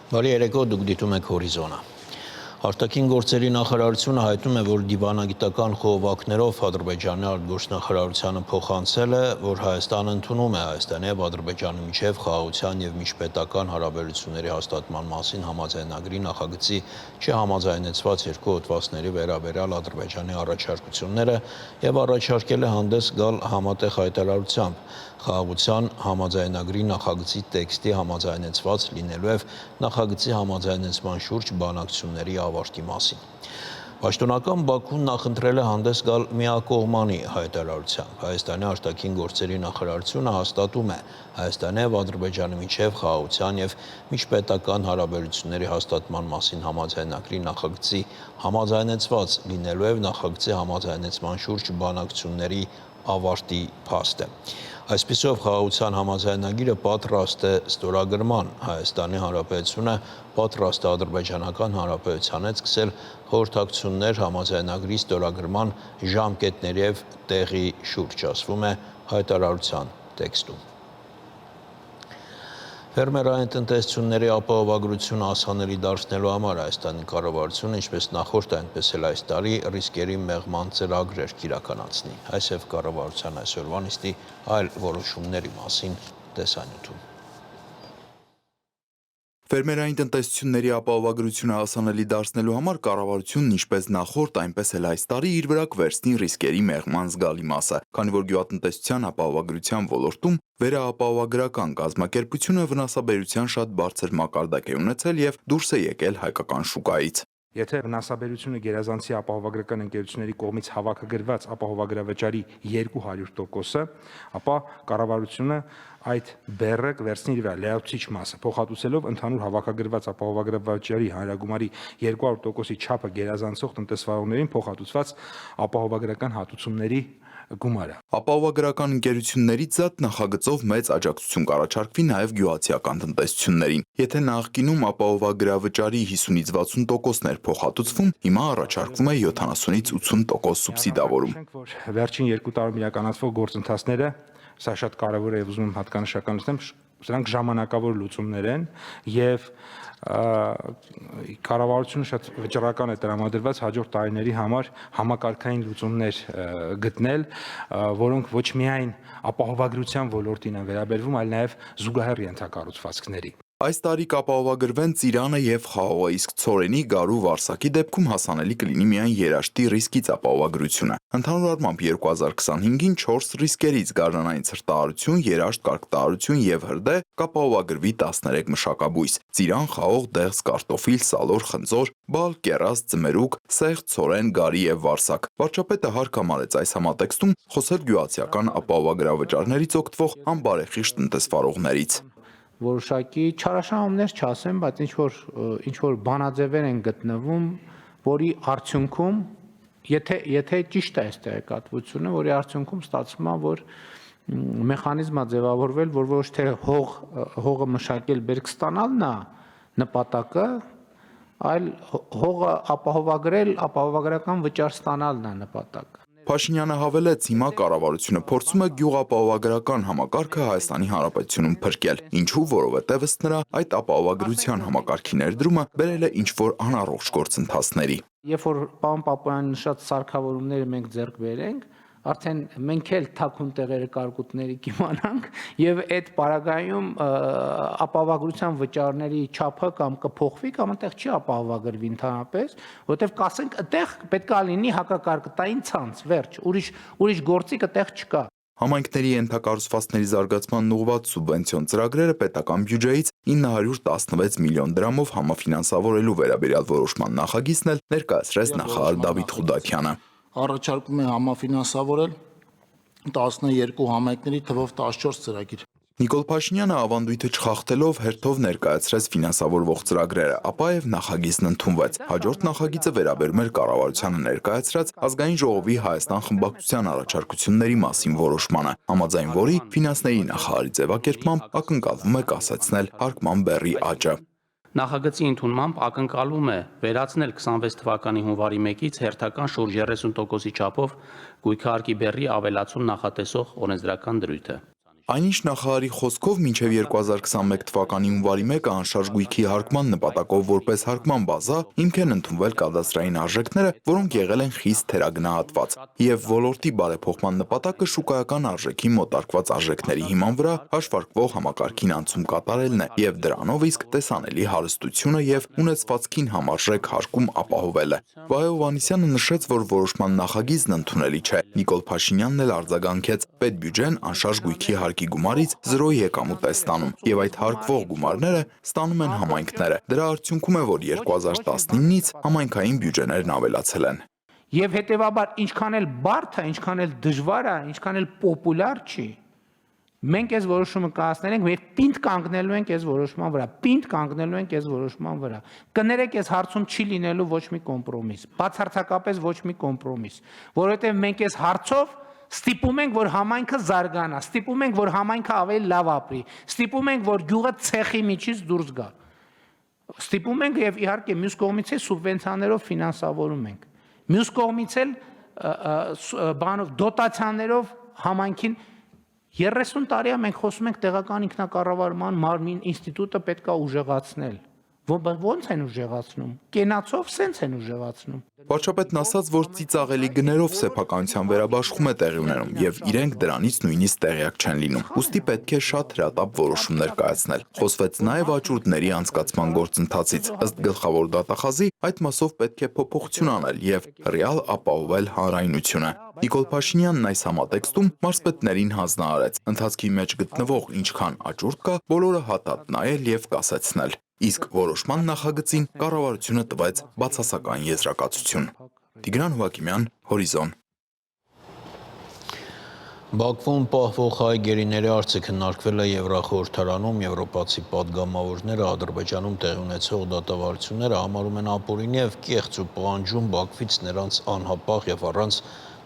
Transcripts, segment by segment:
Բարի երեկո, դուք դիտում եք Հորիզոնը։ Արտաքին գործերի նախարարությունը հայտնում է, որ դիվանագիտական խողովակներով Ադրբեջանի արտգործնախարարությանը փոխանցել է, որ Հայաստանը ընդունում է Հայաստանի եւ Ադրբեջանի միջև խաղաղության եւ միջպետական հարաբերությունների հաստատման մասին համաձայնագրի նախագծի չհամաձայնեցված երկու հոդվածների վերաբերյալ Ադրբեջանի առաջարկությունները եւ առաջարկել է հանդես գալ համատեղ հայտարարությամբ խաղաղության համաձայնագրի նախագծի տեքստի համաձայնեցված լինելու եւ նախագծի համաձայնեցման շուրջ բանակցությունների ավարտի մասին։ Պաշտոնական Բաքուն նախընտրել է հանդես գալ միակողմանի հայտարարությամբ։ Հայաստանի արտաքին գործերի նախարարությունը հաստատում է Հայաստանի եւ Ադրբեջանի միջև խաղաղության եւ միջպետական հարաբերությունների հաստատման մասին համաձայնագրի նախագծի համաձայնեցված լինելու եւ նախագծի համաձայնեցման շուրջ բանակցությունների ավարտի փաստ է։ Այսպիսով խաղաղության համաձայնագիրը պատրաստ է ստորագրման։ Հայաստանի Հանրապետությունը պատրաստ է ադրբեջանական հանրապետության հետ սկսել խորհրդակցություններ համաձայնագրի ստորագրման ժամկետների եւ տեղի շուրջ, ասվում է հայտարարության տեքստում։ Ֆերմերային տնտեսությունների ապահովագրությունը հասանելի դարձնելու համար Հայաստանի կառավարությունը ինչպես նախորդ, այնպես էլ այս տարի ռիսկերի մեղման ծրագրեր կիրականացնի։ Այս եւ կառավարության այսօրվա նիստի այլ որոշումների մասին տեսանյութում։ Ֆերմերային տնտեսությունների ապահովագրությունը հասանելի դարձնելու համար կառավարությունն ինչպես նախորդ, այնպես էլ այս տարի իր վրա կվերցնի ռիսկերի մեղման զգալի մասը, քանի որ գյուղատնտեսության ապահովագրության ոլորտում վերաապահովագրական կազմակերպությունը վնասաբերության շատ բարձր մակարդակ է ունեցել եւ դուրս է եկել հայկական շուկայից։ Եթե վնասաբերությունը գերազանցի ապահովագրական ընկերությունների կողմից հավաքագրված ապահովագրավճարի 200%-ը, ապա կառավարությունը այդ բեռը կվերցնի իր վրա լրացուցիչ մասը, փոխհատուցելով ընդհանուր հավաքագրված ապահովագրավճարի հանրագումարի 200%-ի չափը գերազանցող տնտեսվարողներին փոխհատուցված ապահովագրական հատուցումների գումարը։ Ապահովագրական ընկերություններից զատ նախագծով մեծ աջակցություն կառաջարկվի նաև գյուղացիական տնտեսություններին։ Եթե նախկինում ապահովագրավճարի 50-ից 60%-ն էր փոխհատուցվում, հիմա առաջարկվում է 70-ից 80% սուբսիդավորում։ Վերջին 2 տարում իրականացվող գործընթացները, սա շատ կարևոր է եւ ուզում եմ հատկանշականացնեմ, սրանք ժամանակավոր լուծումներ են եւ կառավարությունը շատ վճռական է տրամադրված հաջորդ տարիների համար համակարգային լուծումներ գտնել, որոնք ոչ միայն ապահովագրության ոլորտին են վերաբերվում, այլ նաև զուգահեռ ենթակառուցվածքների։ Այս տարի կապահովագրվեն Ծիրանը եւ Խաղողը, իսկ Ցորենի, Գարու, Վարսակի դեպքում հասանելի կլինի միայն երաշտի ռիսկից ապահովագրությունը։ Ընդհանուր առմամբ 2025-ին 4 ռիսկերից գարնանային ցրտահարություն, երաշտ, կարկտահարություն եւ հրդեհ կապահովագրվի 13 մշակաբույս՝ Ծիրան, Խաղող, դեղս, կարտոֆիլ, սալոր, խնձոր, բալ, կեռաս, ձմերուկ, սեղտ, ցորեն, գարի եւ Վարսակ։ Վարչապետը հարկ համարեց այս համատեքստում խոսել գյուղացիական ապահովագրավճարներից օգտվող անբարեխիղճ տնտեսվարողներից։ Որոշակի չարաշահումներ չասեմ, բայց ինչ որ բանաձևեր են գտնվում, որի արդյունքում, եթե ճիշտ է այս տեղեկատվությունը, որի արդյունքում ստացվում է, որ մեխանիզմը ձևավորվել, որ ոչ թե հողը մշակել բերք ստանալն է նպատակը, այլ հողը ապահովագրել, ապահովագրական վճար ստանալն է նպատակը։ Փաշինյանը հավելեց, հիմա կառավարությունը փորձում է գյուղապահովագրական համակարգը Հայաստանի Հանրապետությունում փրկել, ինչու, որովհետև ըստ նրա այդ ապահովագրության համակարգի ներդրումը բերել է ինչ-որ անառողջ գործընթացների։ Երբ որ պարոն Պապոյանը նշած սարքավորումները մենք ձեռք բերենք, արդեն մենք էլ թաքուն տեղերը կարկուտների կիմանանք եւ այդ պարագայում ապահովագրության վճարների չափը կամ կփոխվի կամ այնտեղ չի ապահովագրվի ընդհանրապես, որովհետեւ կասենք այդտեղ պետքա լինի հակակարկտային ցանց, վերջ, ուրիշ գործիք այդտեղ չկա։ Համայնքների ենթակառուցվածքների զարգացման ուղղված սուբվենցիոն ծրագրերը պետական բյուջեից 916 միլիոն դրամով համաֆինանսավորելու վերաբերյալ որոշման նախագիծն էլ ներկայացրեց նախարար Դավիթ Խուդաքյանը։ Առաջարկում է համաֆինանսավորել 12 համայնքների թվով 14 ծրագիր։ Նիկոլ Փաշինյանը ավանդույթը չխախտելով հերթով ներկայացրեց ֆինանսավորվող ծրագրերը, ապա եւ նախագիծն ընդունվեց։ Հաջորդ նախագիծը վերաբերում էր կառավարությանը ներկայացրած ազգային ժողովի Հայաստան խմբակցության առաջարկությունների մասին որոշմանը, համաձայն որի ֆինանսների նախարարի ձևակերպմամբ ակնկալվում է կասեցնել հարկման բեռի աճը։ Նախագծի ընդունմամբ ակնկալվում է վերացնել 26 թվականի հունվարի 1-ից հերթական շուրջ 30%-ի չափով գույքահարկի բեռի ավելացում նախատեսող օրենսդրական դրույթը։ Այնինչ նախարարի խոսքով մինչև 2021 թվականի հունվարի 1-ը անշարժ գույքի հարկման նպատակով որպես հարկման բազա հիմք են ընդունվել կադաստրային արժեքները, որոնք եղել են խիստ թերագնահատված, եւ ոլորտի բարեփոխման նպատակը շուկայական արժեքի մոտարկված արժեքների հիման վրա հաշվարկվող համակարգին անցում կատարելն է եւ դրանով իսկ տեսանելի հարստությունը եւ ունեցվածքին համարժեք հարկում ապահովելը։ Վահե Հովհաննիսյանը նշեց, որ որոշման նախագիծն ընդունելի չէ։ Նիկոլ Փաշինյանն էլ արձագանքեց. պետբյուջեն անշարժ գույքի հարկի գումարից 0 եկամուտ է ստանում եւ այդ հարկվող գումարները ստանում են համայնքները։ Դրա արդյունքում է, որ 2019-ից համայնքային բյուջեներն ավելացել են։ Եվ հետեւաբար ինչքան էլ բարդ է, ինչքան էլ դժվար է, ինչքան էլ պոպուլար չի, մենք այս որոշումը կայացնենք, մենք պինդ կանգնելու ենք այս որոշման վրա, պինդ կանգնելու ենք այս որոշման վրա։ Կներեք, այս հարցում չի լինելու ոչ մի կոմպրոմիս, բացարձակապես ոչ մի կոմպրոմիս, որովհետեւ մենք այս հարցով ստիպում ենք, որ համայնքը զարգանա, ստիպում ենք, որ համայնքը ավելի լավ ապրի, ստիպում ենք, որ գյուղը ցեխի միջից դուրս գա։ Ստիպում ենք եւ իհարկե մյուս կողմից էլ սուբվենցիաներով ֆինանսավորում ենք։ Մյուս կողմից էլ բանով դոտացիաներով համայնքին 30 տարի է մենք խոսում ենք տեղական ինքնակառավարման մարմին ինստիտուտը պետք է ուժեղացնել։ Ոնց են ուժեղացնում։ Կենացով սենց են ուժեղացնում։ Վարչապետն ասաց, որ ծիծաղելի գներով սեփականության վերաբաշխում է տեղի ունենում եւ իրենք դրանից նույնիսկ տեղյակ չեն լինում։ Ուստի պետք է շատ հրատապ որոշումներ կայացնել։ Խոսվեց նաեւ աճուրդների անցկացման գործընթացից։ Ըստ գլխավոր դատախազի, այդ մասով պետք է փոփոխություն անել եւ ռեալ ապահովել հանրայնությունը։ Նիկոլ Փաշինյանն այս համատեքստում մարզպետներին հանձնարարեց ընթացքի մեջ գտնվող ինչքան աճուրդ կա, բոլորը հատատ նայել եւ կասեցնել։ Իսկ որոշման նախագծին կառավարությունը տվեց բացասական եզրակացություն։ Տիգրան Հովակիմյան, Հորիզոն։ Բաքվում պահվող հայ գերիների հարցը քննարկվել է Եվրախորհրդարանում, եվրոպացի պատգամավորները Ադրբեջանում տեղի ունեցող դատավարությունները համարում են ապօրինի եւ կեղծ ու պահանջում Բաքվից նրանց անհապաղ եւ առանց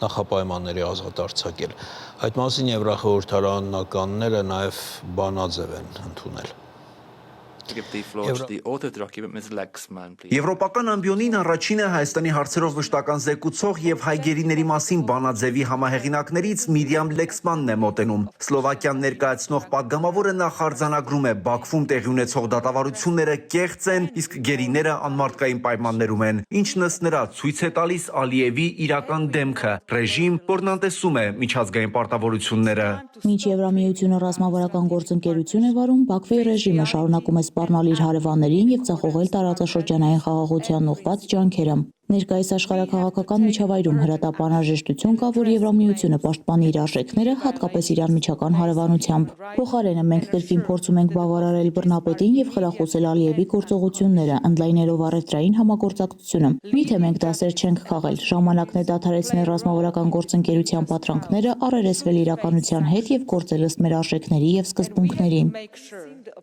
նախապայմանների ազատ արձակել։ Այդ մասին Եվրախորհրդարանականները նաեւ բանաձև են ընդունել։ Եվրոպական ամբիոնին առաջինը Հայաստանի հարցերով վշտական զեկուցող եւ հայ գերիների մասին բանաձևի համահեղինակներից Միրիամ Լեքսմանն է մոտենում։ Սլովակիան ներկայացնող պատգամավորը նախ արձանագրում է Բաքվում տեղի ունեցող դատավարությունները կեղծ են, իսկ գերիները անմարդկային պայմաններում են, ինչն ըստ նրա ցույց է տալիս Ալիևի իրական դեմքը, ռեժիմ, որն անտեսում է միջազգային պարտավորությունները։ Մինչ Եվրամիությունը ռազմավարական գործընկերություն է վարում, Բաքվի ռեժիմը շարունակում է սպառնալ իր հարևաններին եւ ծախողել տարածաշրջանային խաղաղությանն ուղղված ջանքերը։ Ներկայիս աշխարհաքաղաքական միջավայրում հրատապ անհրաժեշտություն կա, որ Եվրամիությունը պաշտպանի իր արժեքները, հատկապես իր անմիջական հարևանությամբ։ Փոխարենը մենք կրկին փորձում ենք բավարարել բռնապետին եւ խրախուսել Ալիևի գործողությունները, ընդլայնելով առևտրային համագործակցությունը։ Միթե մենք դասեր չենք քաղել, ժամանակն է դադարեցնել ռազմավարական գործընկերության պատրանքները, առերեսվել իրականության հետ եւ գործել ըստ մեր արժեքների եւ սկզբունքների։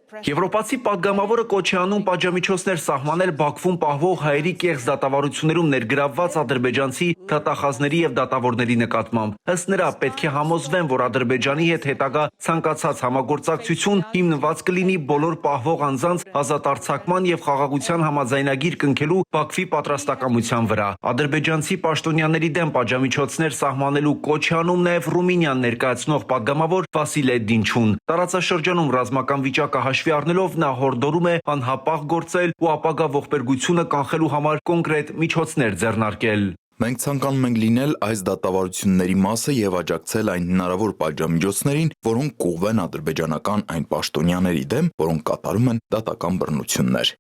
Եվրոպացի պատգամավորը կոչ է անում պատժամիջոցներ սահմանել Բաքվում պահվող հայերի կեղծ դատավարություններում ներգրավված ադրբեջանցի դատախազների եւ դատավորների նկատմամբ։ Ըստ նրա պետք է համոզվեն, որ Ադրբեջանի հետ հետագա ցանկացած համագործակցություն հիմնված կլինի բոլոր պահվող անձանց ազատ արձակման եւ խաղաղության համաձայնագիր կնքելու Բաքվի պատրաստակամության վրա։ Ադրբեջանցի պաշտոնյաների դեմ պատժամիջոցներ սահմանելու կոչ է անում նաեւ Ռումինիան ներկայացնող պատգամավոր Վասիլե Դինչուն։ Տարածաշրջանում ռազմական վիճակը հաշվի առնելով նա հորդորում է անհապաղ գործել ու ապագա ողբերգությունը կանխելու համար կոնկրետ միջոցներ ձեռնարկել։ Մենք ցանկանում ենք լինել այս դատավարությունների մասը եւ աջակցել այն հնարավոր պատժամիջոցներին, որոնք կուղղվեն ադրբեջանական այն պաշտոնյաների դեմ, որոնք կատարում են դատական բռնություններ։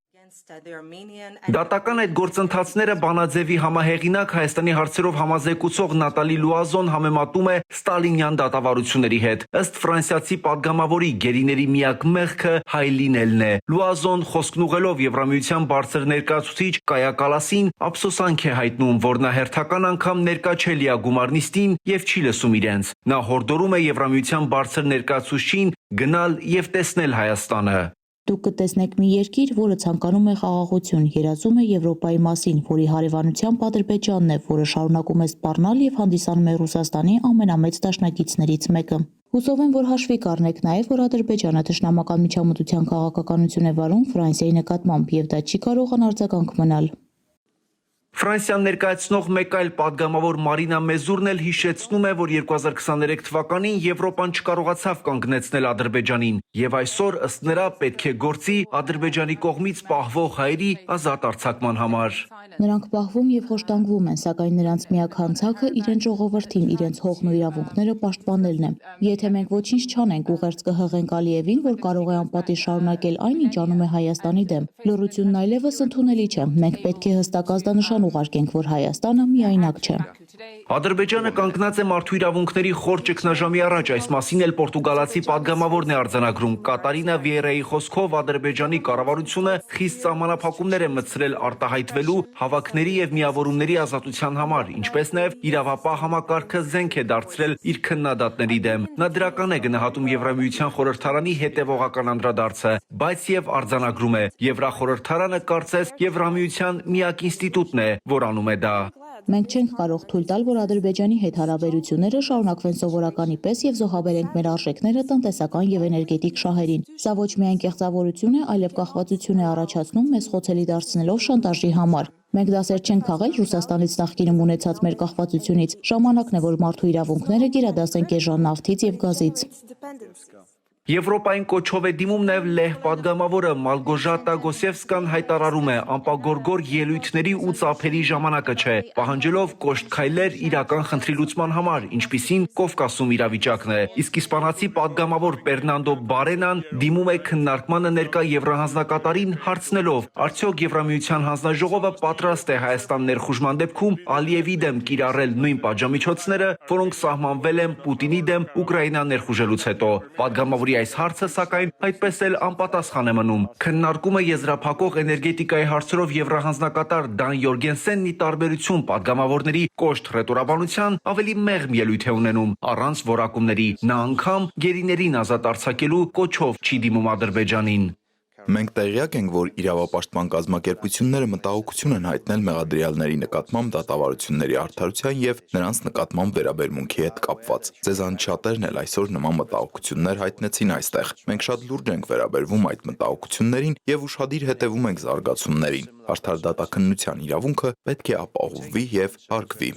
Դատական այդ գործընթացները բանաձևի համահեղինակ Հայաստանի հարցերով համազեկուցող Նատալի Լուազոն համեմատում է ստալինյան դատավարությունների հետ։ Ըստ ֆրանսիացի պատգամավորի գերիների միակ մեղքը հայ լինելն է։ Լուազոն խոսքն ուղղելով Եվրամիության բարձր ներկայացուցիչ Կայա Կալասին ափսոսանք է հայտնում, որ նա հերթական անգամ ներկա չէ լիագումար նիստին եւ չի լսում իրենց։ Նա հորդորում է Եվրամիության բարձր ներկայացուցչին գնալ եւ տեսնել Հայաստանը։ Դուք կտեսնեք մի երկիր, որը ցանկանում է խաղաղություն, երազում է Եվրոպայի մասին, որի հարևանությամբ Ադրբեջանն է, որը շարունակում է սպառնալ եւ հանդիսանում է Ռուսաստանի ամենամեծ դաշնակիցներից մեկը։ Հուսով եմ, որ հաշվի կառնեք նաեւ, որ Ադրբեջանը թշնամական միջամտության քաղաքականություն է վարում Ֆրանսիայի նկատմամբ եւ դա չի կարող անարձագանք մնալ։ Ֆրանսիան ներկայացնող մեկ այլ падգամավոր Մարինա Մեզուրն էլ հիշեցնում է, որ 2023 թվականին Եվրոպան չկարողացավ կանգնեցնել Ադրբեջանին, եւ այսօր ըստ նրա պետք է գործի Ադրբեջանի կողմից պահվող հայերի ազատ արձակման համար։ Նրանք պահվում եւ խոշտանգվում են, սակայն նրանց միակ հանցանքը իրենց ժողովրդին, իրենց հողն ու իրավունքները պաշտպանելն է։ Եթե մենք ոչինչ չանենք, ուղերձ կհղենք Ալիևին, որ կարող է անպատիժ շարունակել այն, ինչ անում է Հայաստանի դեմ։ Լռությունն այլևս ընդունելի չէ։ Մենք պետք է հստակ ազդանշան ուղարկենք, որ Հայաստանը միայնակ չէ։ Ադրբեջանը կանգնած է մարդու իրավունքների խոր ճգնաժամի առաջ, այս մասին էլ պորտուգալացի падգամավորն է արձանագրում։ Կատարինա Վիերայի խոսքով Ադրբեջանի կառավարությունը խիստ սահմանափակումներ է մտցրել արտահայտվելու, հավաքների եւ միավորումների ազատության համար, ինչպես նաեւ իրավապահ համակարգը զենք է դարձրել իր քննադատների դեմ։ Նա դրական է գնահատում Եվրամիության խորհրդարանի հետևողական անդրադարձը, բայց եւ արձանագրում է. Եվրախորհրդարանը կարծես Եվրամիության միակ ինստիտուտն է, որ անում է դա։ Մենք չենք կարող թույլ տալ, որ Ադրբեջանի հետ հարաբերությունները շարունակվեն սովորականի պես եւ զոհաբերենք մեր արժեքները տնտեսական եւ էներգետիկ շահերին։ Սա ոչ միայն կեղծավորություն է, այլև կախվածություն է առաջացնում մեզ խոցելի դարձնելով շանտաժի համար։ Մենք դասեր չենք քաղել Ռուսաստանից նախկինում ունեցած մեր կախվածությունից։ Ժամանակն է, որ մարդու իրավունքները գերադասենք էժան նավթից եւ գազից։ Եվրոպային կոչով է դիմում նաև լեհ падգամավորը Մալգոժատա Գոսևսկան հայտարարում է անպագորգոր ելույթների ու ծափերի ժամանակը չէ, պահանջելով կոշտ քայլեր իրական խնդրի լուծման համար, ինչպիսին Կովկասում իրավիճակն է։ Իսկ իսպանացի падգամավոր Պերնանդո Բարենան դիմում է քննարկմանը ներկա Եվրահանձնակատարին հարցնելով, արդյոք Եվրամիության հանձնաժողովը պատրաստ է Հայաստան ներխուժման դեպքում Ալիևի դեմ կիրառել նույն պատժամիջոցները, որոնք սահմանվել են Պուտինի դեմ Ուկրաինան ներխուժելուց հետո։ Падգամավորի այս հարցը սակայն այդպես էլ անպատասխան է մնում։ Քննարկումը եզրափակող էներգետիկայի հարցերով Եվրահանձնակատար Դան Յորգենսենն ի տարբերություն падգամավորների կոշտ ռետորաբանության ավելի մեղմ ելույթ է ունենում, առանց որակումների։ Նա անգամ գերիներին ազատ արձակելու կոչով չի դիմում Ադրբեջանին։ Մենք տեղյակ ենք, որ իրավապաշտպան կազմակերպությունները մտահոգություն են հայտնել մեղադրյալների նկատմամբ դատավարությունների արդարության եւ նրանց նկատմամբ վերաբերմունքի հետ կապված։ Ձեզանից շատերն էլ այսօր նման մտահոգություններ հայտնեցին այստեղ։ Մենք շատ լուրջ ենք վերաբերվում այդ մտահոգություններին եւ ուշադիր հետեւում ենք զարգացումներին։ Արդար դատաքննության իրավունքը պետք է ապահովվի եւ հարգվի։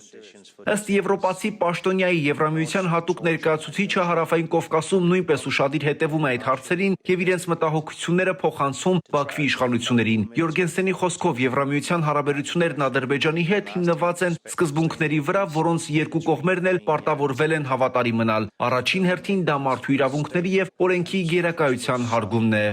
Ըստ եվրոպացի պաշտոնյայի Եվրամիության հատուկ ներկայացուցիչը Հարավային Կովկասում նույնպես ուշադիր հետևում է այդ հարցերին եւ իրենց մտահոգությունները փոխանցում Բաքվի իշխանություններին։ Յորգենսենի խոսքով Եվրամիության հարաբերություններն Ադրբեջանի հետ հիմնված են սկզբունքների վրա, որոնց երկու կողմերն էլ պարտավորվել են հավատարիմ մնալ։ Առաջին հերթին դա մարդու իրավունքների եւ օրենքի գերակայության հարգումն է։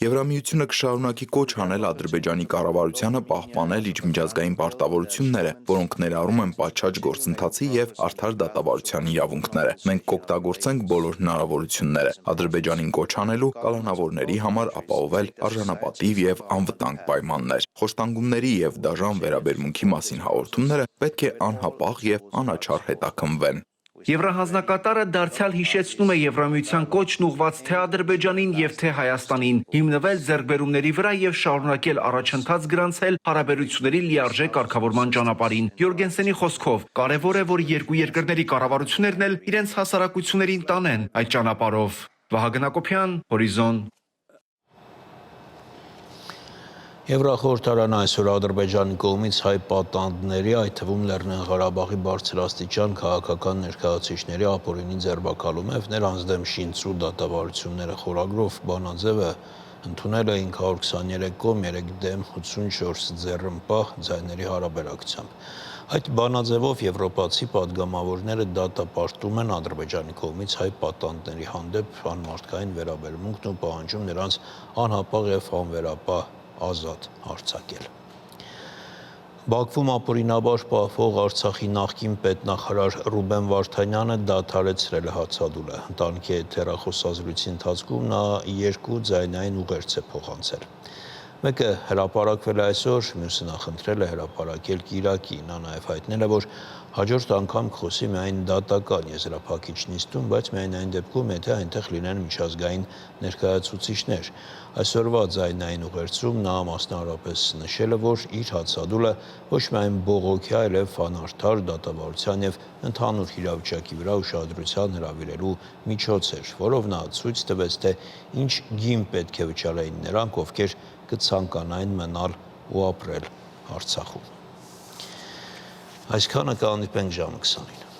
Եվրամիությունը կշարունակի կոչ անել Ադրբեջանի կառավարությանը պահպանել իր միջազգային պարտավորությունները, որոնք ներառում են պատշաճ գործընթացի եւ արդար դատավարության իրավունքները։ Մենք կօգտագործենք բոլոր հնարավորությունները Ադրբեջանին կոչ անելու կալանավորների համար ապահովել արժանապատիվ եւ անվտանգ պայմաններ։ Խոշտանգումների եւ դաժան վերաբերմունքի մասին հաղորդումները պետք է անհապաղ եւ անաչառ հետաքննվեն։ Եվրահանձնակատարը դարձյալ հիշեցնում է Եվրամիության կոչն ուղված թե Ադրբեջանին եւ թե Հայաստանին, հիմնվել ձեռքբերումների վրա եւ շարունակել առաջընթաց գրանցել հարաբերությունների լիարժեք կարգավորման ճանապարհին։ Յորգենսենի խոսքով կարևոր է, որ երկու երկրների կառավարություններն էլ իրենց հասարակություններին տանեն այդ ճանապարհով։ Վահագն Հակոբյան, Հորիզոն։ Եվրախորհրդարանը այսօր Ադրբեջանի կողմից հայ պատանդների, այդ թվում Լեռնային Ղարաբաղի բարձրաստիճան քաղաքական ներկայացուցիչների ապօրինի ձերբակալում եւ նրանց դեմ շինծու դատավարությունները խորագրով բանաձևը ընդունել է 523 կողմ 3 դեմ 84 ձեռնպահ ձայների հարաբերակցությամբ։ Այդ բանաձևով եվրոպացի падգամավորները դատապարտում են Ադրբեջանի կողմից հայ պատանդների հանդեպ անմարդկային վերաբերմունքն ու պահանջում նրանց անհապաղ եւ անվերապահ ազատ արձակել։ Բաքվում ապօրինաբար պահվող Արցախի նախկին պետնախարար Ռուբեն Վարդանյանը դադարեցրել է հացադուլը։ Ընտանիքի հետ հեռախոսազրույցի ընթացքում նա 2 ձայնային ուղերձ է փոխանցել։ Մեկը հրապարակվել է այսօր, մյուսը նախընտրել է հրապարակել Կիրակի։ Նա նաև հայտնել է, որ հաջորդ անգամ կխոսի միայն դատական եզրափակիչ նիստում, բայց միայն այն դեպքում, եթե այնտեղ լինեն միջազգային ներկայացուցիչներ։ Այսօրվա ձայնային ուղերձում նա մասնավորապես նշել է, որ իր հացադուլը ոչ միայն բողոքի, այլև անարդար դատավարության եւ ընդհանուր իրավիճակի վրա ուշադրության հրավիրելու միջոց էր, որով նա ցույց տվեց, թե ինչ գին պետք է վճարեին նրանք, ովքեր կցանկանային մնալ ու ապրել Արցախում։ Այսքանը կհանդիպենք ժամը 20-ին։